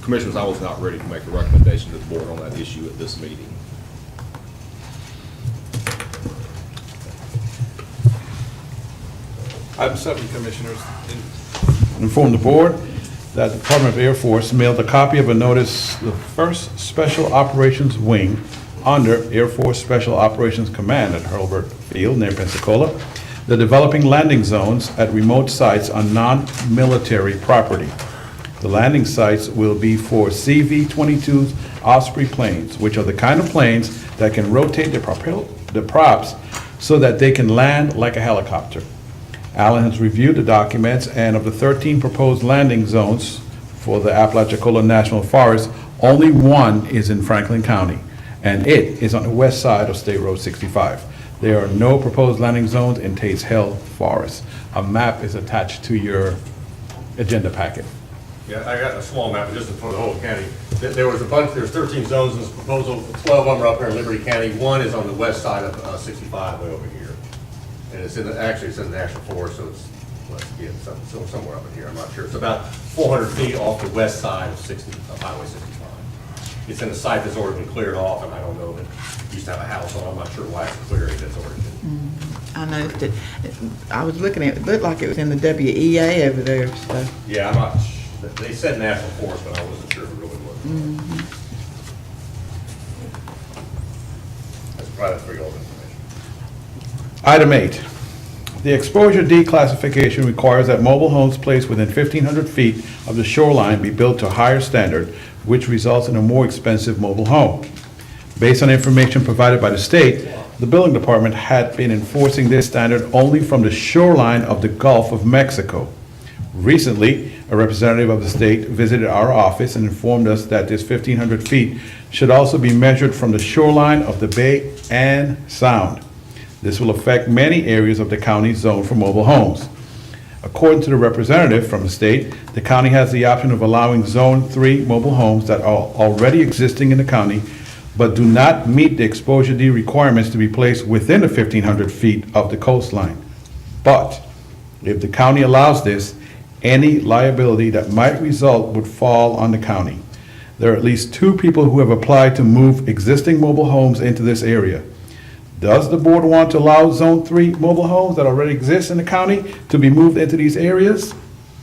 Commissioners, I was not ready to make a recommendation to the board on that issue at this meeting. Item 7, Commissioners. Inform the board that the Department of Air Force mailed a copy of a notice, the 1st Special Operations Wing under Air Force Special Operations Command at Hurlburt Field near Pensacola, the developing landing zones at remote sites on non-military property. The landing sites will be for CV-22 Osprey planes, which are the kind of planes that can rotate the props so that they can land like a helicopter. Alan has reviewed the documents, and of the 13 proposed landing zones for the Apalachicola National Forest, only one is in Franklin County, and it is on the west side of State Road 65. There are no proposed landing zones in Tate's Hill Forest. A map is attached to your agenda packet. Yeah, I got a small map just for the whole county. There was a bunch, there's 13 zones in this proposal. 12 of them are up here in Liberty County. One is on the west side of 65 way over here. And it's in the, actually it's in the National Forest, so it's, so somewhere up in here, I'm not sure. It's about 400 feet off the west side of Highway 65. It's in a site that's already been cleared off, and I don't know, it used to have a house on it. I'm not sure why it's clearing, it's already been. I noticed it. I was looking at it, it looked like it was in the WEA over there, so. Yeah, I'm not, they said National Forest, but I wasn't sure if it really was. That's probably for your information. Item 8, the exposure D classification requires that mobile homes placed within 1,500 feet of the shoreline be built to a higher standard, which results in a more expensive mobile home. Based on information provided by the state, the building department had been enforcing this standard only from the shoreline of the Gulf of Mexico. Recently, a representative of the state visited our office and informed us that this 1,500 feet should also be measured from the shoreline of the Bay and Sound. This will affect many areas of the county zone for mobile homes. According to the representative from the state, the county has the option of allowing Zone 3 mobile homes that are already existing in the county but do not meet the exposure D requirements to be placed within the 1,500 feet of the coastline. But if the county allows this, any liability that might result would fall on the county. There are at least 2 people who have applied to move existing mobile homes into this area. Does the board want to allow Zone 3 mobile homes that already exist in the county to be moved into these areas?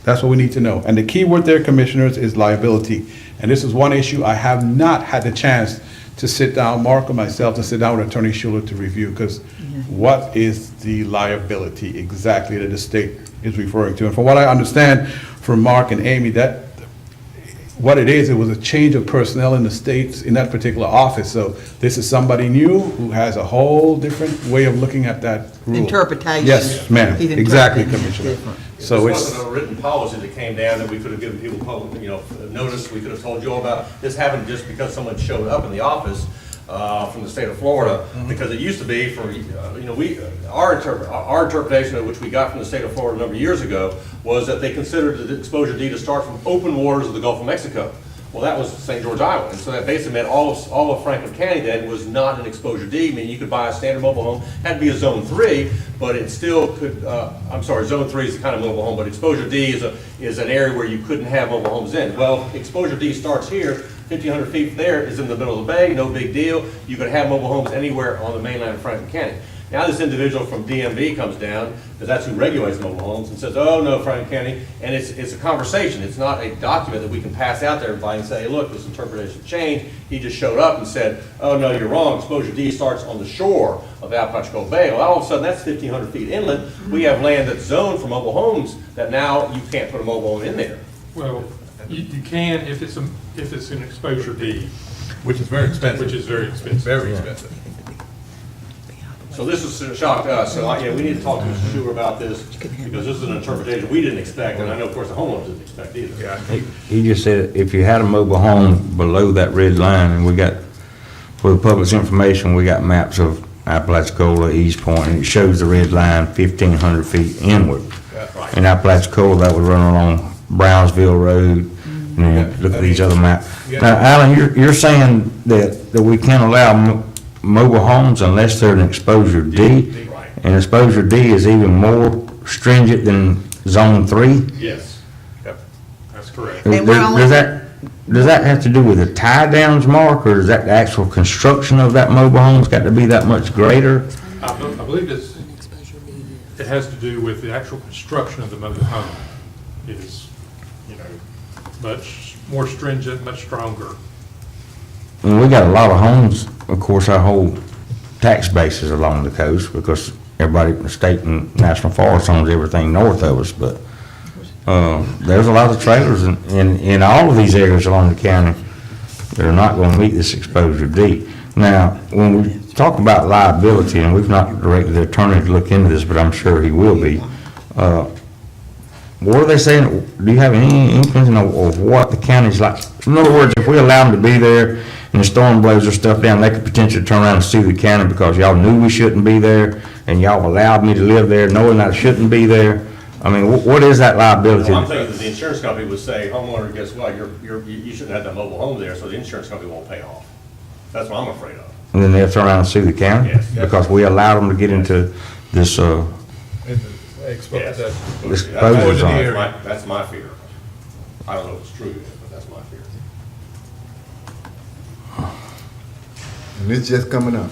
That's what we need to know. And the key word there, Commissioners, is liability. And this is one issue I have not had the chance to sit down, Mark or myself, to sit down with Attorney Schuler to review, because what is the liability exactly that the state is referring to? And from what I understand from Mark and Amy, that what it is, it was a change of personnel in the states in that particular office. So this is somebody new who has a whole different way of looking at that rule. Interpretation. Yes, ma'am. He's Exactly, interpreting it Commissioner. different. So This it's, wasn't a written policy that came down that we could have given people public, notice. We could have told you all about. This happened just because someone showed up in the office from the state of Florida, because it used to be for, our interpretation of which we got from the state of Florida a number of years ago was that they considered the exposure D to start from open waters of the Gulf of Mexico. Well, that was St. George Island, and so that basically meant all of Franklin County then was not an exposure D. I mean, you could buy a standard mobile home, had to be a Zone 3, but it still could, Zone 3 is the kind of mobile home, but exposure D is an area where you couldn't have mobile homes in. Well, exposure D starts here, 1,500 feet there is in the middle of the bay, no big deal. You could have mobile homes anywhere on the mainland of Franklin County. Now this individual from DMV comes down, because that's who regulates mobile homes, and says, oh no, Franklin County, and it's a conversation. It's not a document that we can pass out to everybody and say, hey, look, this interpretation changed. He just showed up and said, oh no, you're wrong. Exposure D starts on the shore of Apalachicola Bay. Well, all of a sudden, that's 1,500 feet inland. We have land that's zoned for mobile homes that now you can't put a mobile home in there. Well, you can if it's an exposure D, which is very expensive. which is very expensive. Very expensive. So this is a shock to us. So we need to talk to Mr. Schuler about this, because this is an interpretation we didn't expect, and I know, of course, the homeowners didn't expect either. Yeah. He just said if you had a mobile home below that red line, and we got, for the public's information, we got maps of Apalachicola, East Point, and it shows the red line 1,500 feet inward. Right. In Apalachicola, that would run along Brownsville Road, and then look at these other maps. Now, Alan, you're saying that we can't allow mobile homes unless they're an exposure D? Right. And exposure D is even more stringent than Zone 3? Yes. Yep, that's correct. And we're only- Does that, does that have to do with the tie downs, Mark, or is that the actual construction of that mobile home's got to be that much greater? I believe it has to do with the actual construction of the mobile home. It is, much more stringent, much stronger. And we got a lot of homes, of course, our whole tax base is along the coast because everybody in the state and national forest owns everything north of us, but there's a lot of trailers in all of these areas along the county that are not going to meet this exposure D. Now, when we talk about liability, and we've not directed the attorney to look into this, but I'm sure he will be, what are they saying? Do you have any inkling of what the county's like? In other words, if we allow them to be there and the storm blows their stuff down, they could potentially turn around and sue the county because y'all knew we shouldn't be there and y'all allowed me to live there knowing I shouldn't be there. I mean, what is that liability? Well, I'm thinking that the insurance company would say, homeowner, guess what, you shouldn't have that mobile home there, so the insurance company won't pay off. That's what I'm afraid of. And then they'll turn around and sue the county? Yes. Because we allowed them to get into this, Yes. Exposure That's zone. that's my fear. I don't know if it's true, but that's my fear. And it's just coming up.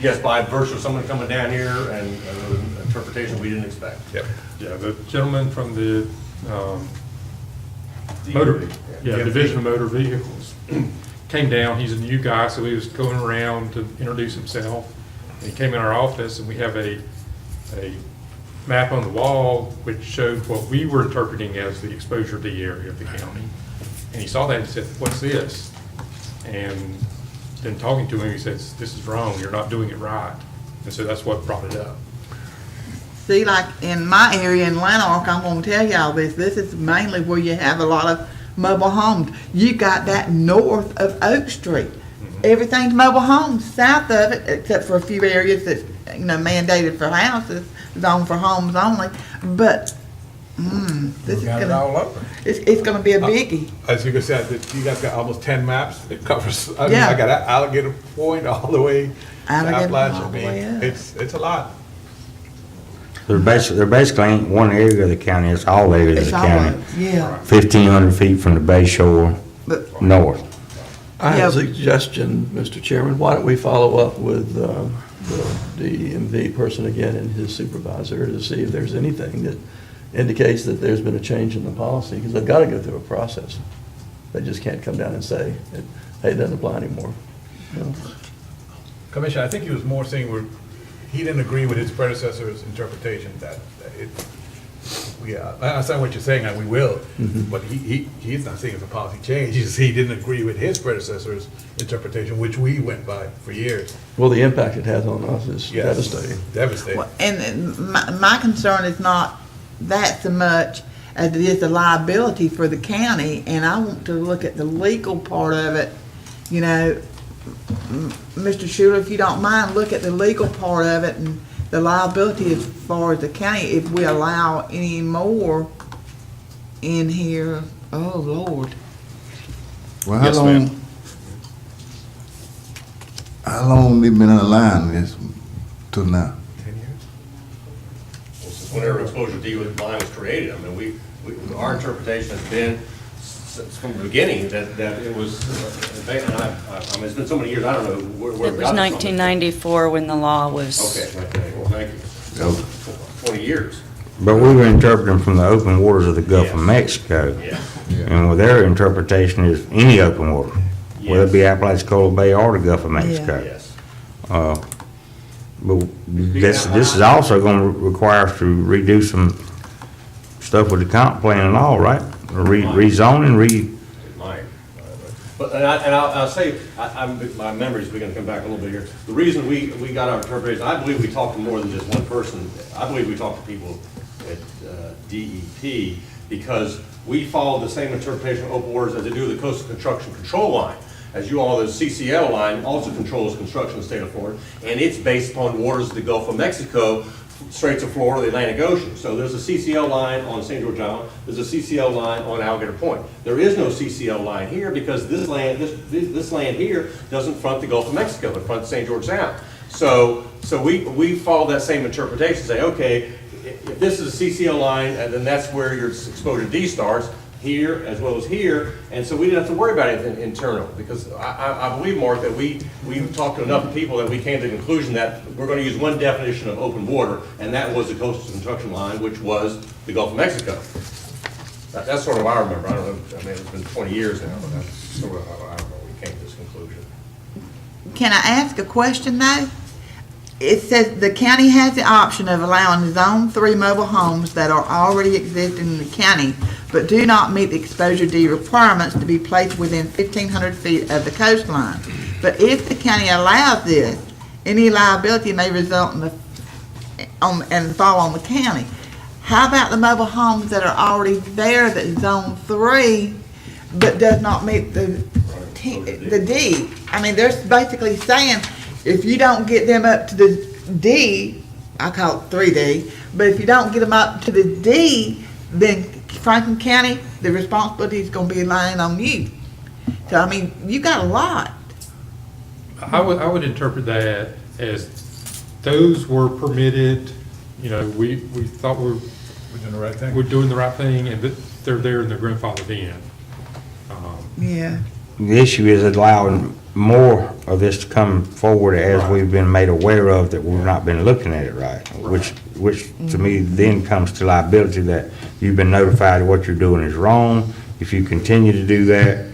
Yes, by virtue of someone coming down here and an interpretation we didn't expect. Yep. Yeah, the gentleman from the Division of Motor Vehicles came down. He's a new guy, so he was going around to introduce himself. And he came in our office, and we have a map on the wall which showed what we were interpreting as the exposure D area of the county. And he saw that and said, "What's this?" And then talking to him, he says, "This is wrong. You're not doing it right." And so that's what brought it up. See, like in my area in Lanark, I'm gonna tell y'all this is mainly where you have a lot of mobile homes. You got that north of Oak Street. Everything's mobile homes south of it, except for a few areas that's, mandated for houses, zoned for homes only. But, this is gonna, it's gonna be a biggie. As you can see, you guys got almost 10 maps. It covers, I Yeah. got Alligator Point all the way. Alligator Appalachia. all the way up. It's a lot. there basically ain't one area of the county, it's all areas It's of the all, county. yeah. 1,500 feet from the bay shore But north. I have a Yeah. suggestion, Mr. Chairman. Why don't we follow up with the DMV person again and his supervisor to see if there's anything that indicates that there's been a change in the policy, because they've got to go through a process. They just can't come down and say, hey, it doesn't apply anymore. You know? Commissioner, I think he was more saying he didn't agree with his predecessor's interpretation that it, I understand what you're saying, and we will, but he's not saying it's a policy change, he didn't agree with his predecessor's interpretation, which we went by for years. Well, the impact it has on us is Yes. devastating. Devastating. Well, and my concern is not that so much as it is the liability for the county, and I want to look at the legal part of it. Mr. Schuler, if you don't mind, look at the legal part of it and the liability as far as the county, if we allow any more in here. Oh, Lord. Well, Yes, ma'am. how long they been online this till now? 10 years? Well, since whenever exposure D line was created, I mean, our interpretation has been from the beginning that it was, and I mean, it's been so many years, I don't know where It we was got it from. 1994 when the law was. Okay, well, thank you. So, 20 years. But we were interpreting from the open waters of the Gulf of Yes. Mexico. Yeah. And with their interpretation is any open water, whether it be Yes. Apalachicola Bay or the Gulf of Mexico. Yes. But this is also gonna require us to redo some stuff with the comp plan and all, right? Rezoning, It might. But, and I'll say, my memory's beginning to come back a little bit here. The reason we got our interpretation, I believe we talked to more than just one person. I believe we talked to people at DEP because we follow the same interpretation of open waters as they do the Coastal Construction Control Line. As you all know, the CCL line also controls construction in the state of Florida, and it's based upon waters of the Gulf of Mexico, Straits of Florida, the Atlantic Ocean. So there's a CCL line on St. George Island, there's a CCL line on Alligator Point. There is no CCL line here because this land here doesn't front the Gulf of Mexico, it fronts St. George Sound. So we follow that same interpretation, say, okay, if this is a CCL line, and then that's where your exposure D starts, here as well as here, and so we didn't have to worry about anything internal, because I believe, Mark, that we've talked to enough people that we came to the conclusion that we're gonna use one definition of open water, and that was the coastal construction line, which was the Gulf of Mexico. That's sort of what I remember. I don't know, I mean, it's been 20 years now, but that's sort of how, I don't know, we came to this conclusion. Can I ask a question though? It says the county has the option of allowing Zone 3 mobile homes that are already existing in the county, but do not meet the Exposure D requirements to be placed within 1,500 feet of the coastline. But if the county allows this, any liability may result and fall on the county. How about the mobile homes that are already there that Zone 3, but does not meet the D? I mean, they're basically saying, if you don't get them up to the D, I call it 3D, but if you don't get them up to the D, then Franklin County, the responsibility is gonna be lying on you. So, I mean, you got a lot. I would interpret that as those were permitted, you know, we thought We're doing the right thing. we're doing the right thing, and that they're there and they're grandfathered in. Yeah. The issue is allowing more of this to come forward as we've been made aware of that we've not been looking at it right, which to me then comes to liability, that you've been notified that what you're doing is wrong. If you continue to do that,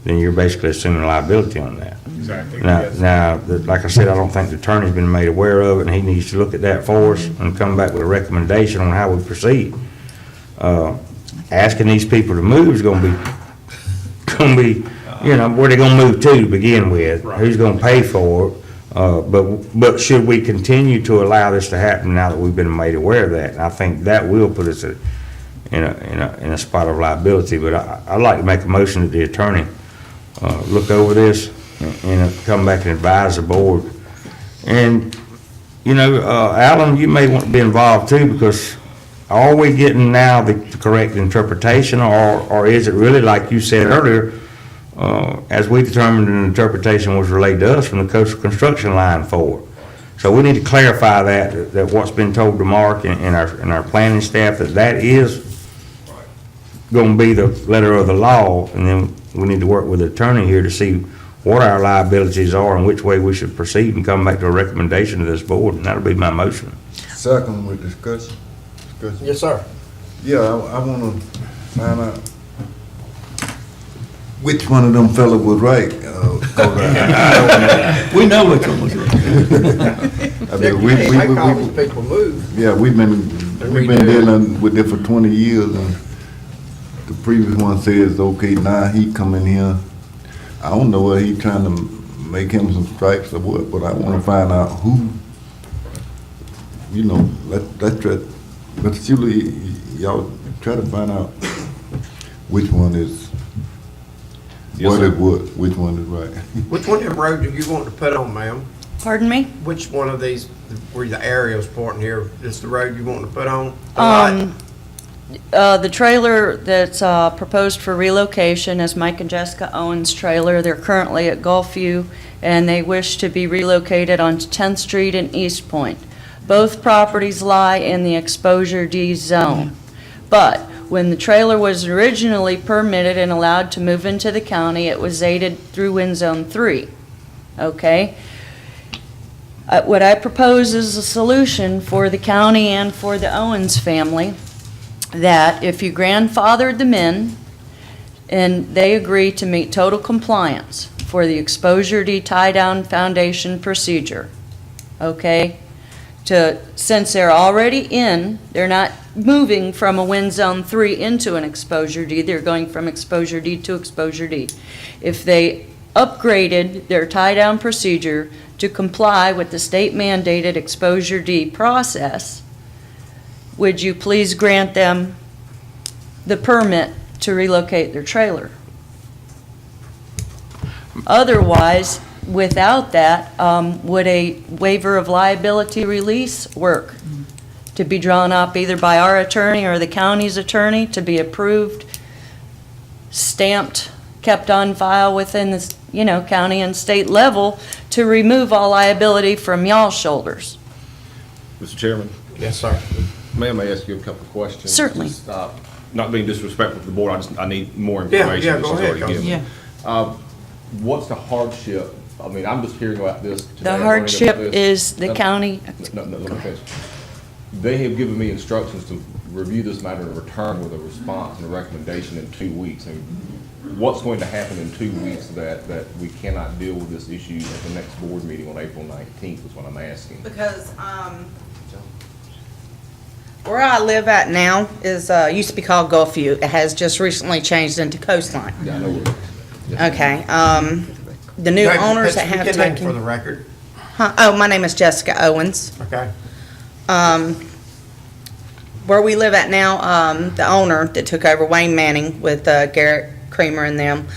then you're basically assuming liability on that. Exactly. Now, like I said, I don't think the attorney's been made aware of it, and he needs to look at that for us and come back with a recommendation on how we proceed. Asking these people to move is gonna be, you know, where they gonna move to begin with, who's gonna pay for it. But should we continue to allow this to happen now that we've been made aware of that? And I think that will put us in a spot of liability. But I'd like to make a motion that the attorney look over this and come back and advise the board. And, you know, Alan, you may want to be involved too, because are we getting now the correct interpretation, or is it really, like you said earlier, as we determined an interpretation was relayed to us from the coastal construction line forward? So we need to clarify that what's been told to Mark and our planning staff, that is gonna be the letter of the law, and then we need to work with the attorney here to see what our liabilities are and which way we should proceed, and come back to a recommendation to this board, and that'll be my motion. Second with discussion. Yes, sir. Yeah, I wanna find out which one of them fellas was right. We know which one was right. I mean, I call these people move. yeah, we've been dealing with it for 20 years, and the previous one says, okay, now he come in here. I don't know whether he trying to make him some stripes or what, but I wanna find out who, you know, let's try, but surely y'all try to find out which one is, Yes, what sir. is what, which one is right. Which one of them roads do you want to put on, ma'am? Pardon me? Which one of these, where the aerial's pointing here, is the road you want to put on? The lot? The trailer that's proposed for relocation is Mike and Jessica Owens' trailer. They're currently at Gulfview, and they wish to be relocated onto 10th Street and East Point. Both properties lie in the Exposure D zone. But when the trailer was originally permitted and allowed to move into the county, it was aided through Wind Zone 3. Okay? What I propose is a solution for the county and for the Owens family, that if you grandfathered them in and they agree to meet total compliance for the Exposure D tie-down foundation procedure, okay? Since they're already in, they're not moving from a Wind Zone 3 into an Exposure D, they're going from Exposure D to Exposure D. If they upgraded their tie-down procedure to comply with the state-mandated Exposure D process, would you please grant them the permit to relocate their trailer? Otherwise, without that, would a waiver of liability release work? To be drawn up either by our attorney or the county's attorney, to be approved, stamped, kept on file within the, county and state level, to remove all liability from y'all's shoulders? Mr. Chairman, Yes, sir. may I ask you a couple of questions? Certainly. Just, not being disrespectful to the board, I need more Yeah, information yeah, than go she's ahead, already given. me. Yeah. What's the hardship? I mean, I'm just hearing about this today. The I'm learning hardship about this. is the county, No, let me finish. They have given me instructions to review this matter and return with a response and a recommendation in 2 weeks. And what's going to happen in 2 weeks that we cannot deal with this issue at the next board meeting on April 19th is what I'm asking. because, where I live at now is, used to be called Gulfview. It has just recently changed into Coastline. Yeah, I know where it is. Okay, the new owners that have Speak your name for the taken. record, Oh, my name is Jessica Owens. okay? Where we live at now, the owner that took over, Wayne Manning, with Garrett Creamer and them,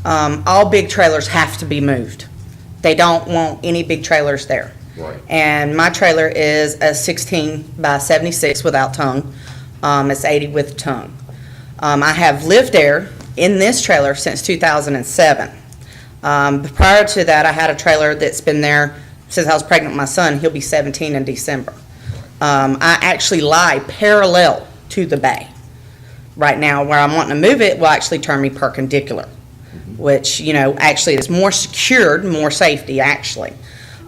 all big trailers have to be moved. They don't want any big trailers there. Right. And my trailer is a 16 by 76 without tongue. It's 80 with tongue. I have lived there in this trailer since 2007. Prior to that, I had a trailer that's been there since I was pregnant with my son. He'll be 17 in December. I actually lie parallel to the bay. Right now, where I'm wanting to move it will actually turn me perpendicular, which, actually is more secured, more safety, actually.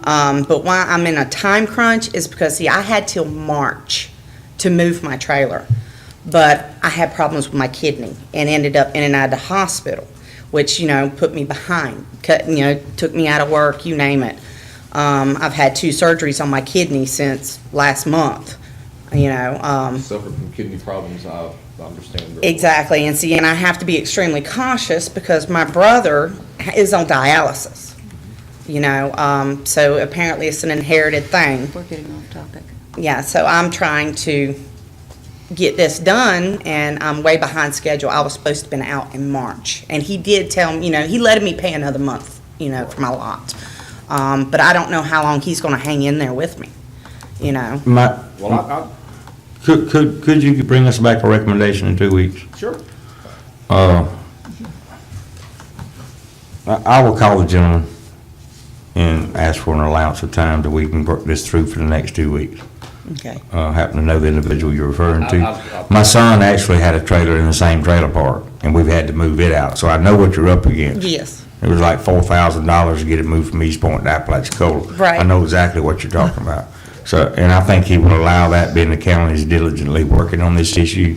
But why I'm in a time crunch is because, see, I had till March to move my trailer. But I had problems with my kidney and ended up in and out of the hospital, which, put me behind, took me out of work, you name it. I've had 2 surgeries on my kidney since last month, Suffered from kidney problems, I understand. very well. Exactly, and I have to be extremely cautious because my brother is on dialysis, so apparently it's an inherited thing. We're getting off topic. Yeah, so I'm trying to get this done, and I'm way behind schedule. I was supposed to have been out in March, and he did tell me, he let me pay another month, for my lot. But I don't know how long he's gonna hang in there with me, Well, Could you bring us back a recommendation in 2 weeks? sure. I will call the gentleman and ask for an allowance of time that we can work this through for the next 2 weeks. Okay. Happen to know the individual you're referring I- to. My son actually had a trailer in the same trailer park, and we've had to move it out, so I know what you're up against. Yes, It was like $4,000 to get it moved from East Point to Apalachicola. Right. I know exactly what you're talking about. So, and I think he will allow that, being the county is diligently working on this issue.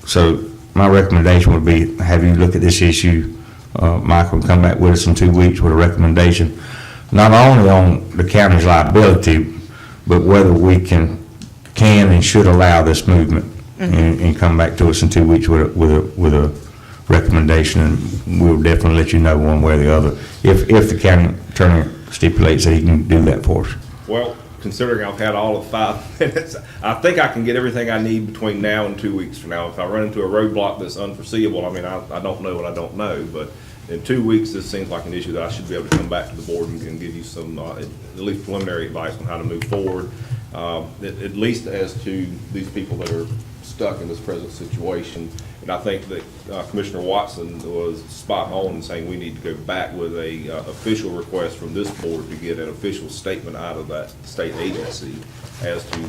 So my recommendation would be, have you look at this issue. Michael, come back with us in 2 weeks with a recommendation, not only on the county's liability, but whether we can and should allow this movement, and come back to us in 2 weeks with a recommendation, and we'll definitely let you know one way or the other, if the county attorney stipulates that he can do that for us. Well, considering I've had all of 5 minutes, I think I can get everything I need between now and 2 weeks from now. If I run into a roadblock that's unforeseeable, I mean, I don't know what I don't know, but in 2 weeks, this seems like an issue that I should be able to come back to the board and give you some, at least preliminary advice on how to move forward, at least as to these people that are stuck in this present situation. And I think that Commissioner Watson was spot on in saying we need to go back with a official request from this board to get an official statement out of that state agency as to,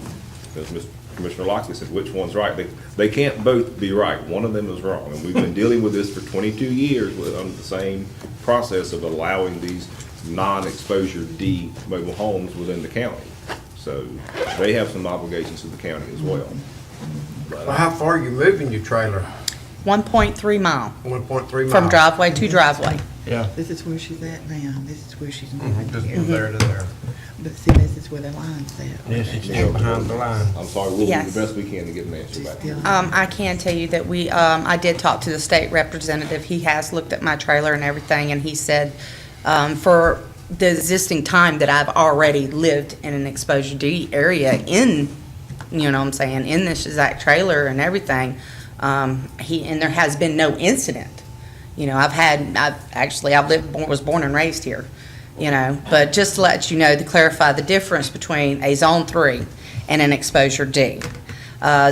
as Commissioner Lockley said, which one's right. They can't both be right. One of them is wrong. And we've been dealing with this for 22 years under the same process of allowing these non-exposure D mobile homes within the county. So they have some obligations to the county as well. Well, how far are you moving your trailer? 1.3 mile 1.3 miles? from driveway to driveway. Yeah. This is where she's at now, this is where she's Just moving from here. there to there. But see, this is where the line's at. Yes, it's still behind the line. I'm sorry, we'll do Yes. the best we can to get an answer She's back. still. I can tell you that I did talk to the state representative. He has looked at my trailer and everything, and he said, for the existing time that I've already lived in an exposure D area in this exact trailer and everything, and there has been no incident. I was born and raised here, but just to let you know, to clarify the difference between a Zone 3 and an Exposure D.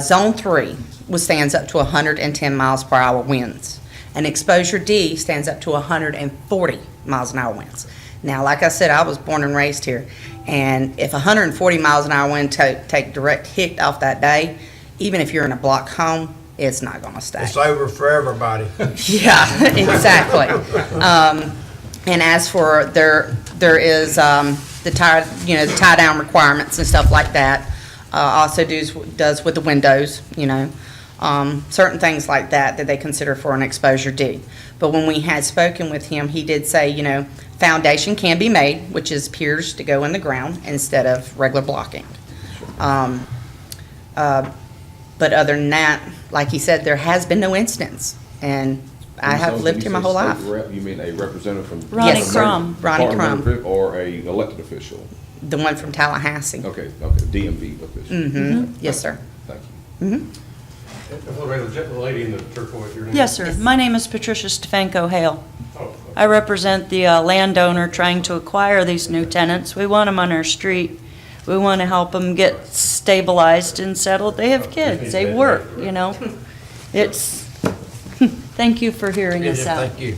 Zone 3 stands up to 110 miles per hour winds. An Exposure D stands up to 140 miles an hour winds. Now, like I said, I was born and raised here, and if 140 miles an hour wind take direct hit off that day, even if you're in a block home, it's not gonna stay. It's over for everybody. Yeah, exactly. And as for there is the tie down requirements and stuff like that. Also does with the windows, certain things like that they consider for an exposure D. But when we had spoken with him, he did say, foundation can be made, which is piers to go in the ground instead of regular blocking. But other than that, like he said, there has been no instance, and I have lived here my whole life. You mean a representative from? Ronnie Yes. Crum. Ronnie Department of Crum. Motor- Or a elected official? The one from Tallahassee. Okay, DMV official. Mm-hmm, yes, sir. Thank you. The lady in the turquoise, your name? Yes, sir. My name is Patricia Stefanko Hale. I represent the landowner trying to acquire these new tenants. We want them on our street. We want to help them get stabilized and settled. They have kids, they work, It's, thank you for hearing us out. Thank you.